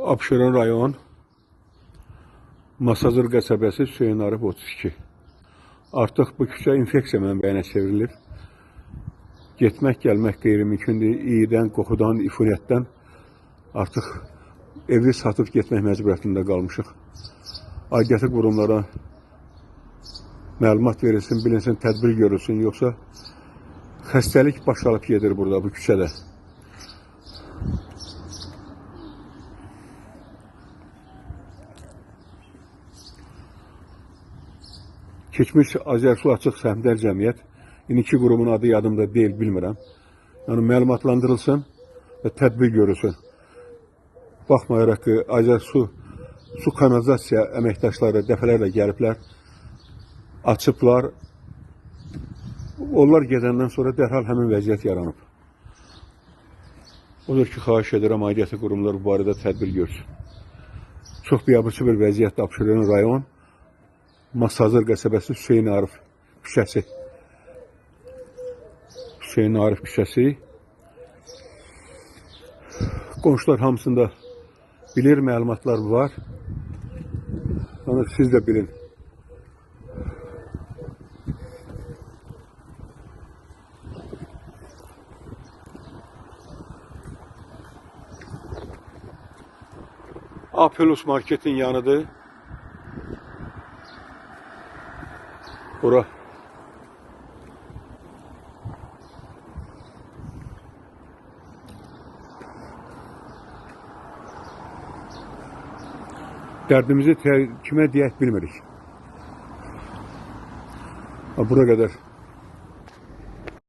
Abşeron rayon Masazır qəsəbəsi Hüseyin Arif 32. Artıq bu küçə infeksiya mənbəyinə çevrilir. Getmək, gəlmək qeyri-mümkündür. İyidən, qoxudan, ifuriyyətdən artıq evi satıb getmək məcburiyyətində qalmışıq. Aidiyyatı qurumlara məlumat verilsin, bilinsin, tədbir görülsün, yoxsa xəstəlik baş alıb gedir burada, bu küçədə. Keçmiş Azərsu Açıq Səhmdar Cəmiyyət, indiki qurumun adı yadımda deyil, bilmirəm. Yəni məlumatlandırılsın və tədbir görülsün. Baxmayaraq ki, Azərsu su kanalizasiya əməkdaşları dəfələrlə gəliblər, açıblar. Onlar gedəndən sonra dərhal həmin vəziyyət yaranıb. Odur ki, xahiş edirəm, aidiyyatı qurumlar bu barədə tədbir görsün. Çox biabırçı bir vəziyyətdə Abşeron rayon Masazır qəsəbəsi Hüseyin Arif küçəsi. Hüseyin Arif küçəsi. Qonşular hamısında bilir, məlumatlar var. Yəni siz də bilin. Apelus marketin yanıdır. Bura. Dərdimizi kimə deyək bilmirik. Bura qədər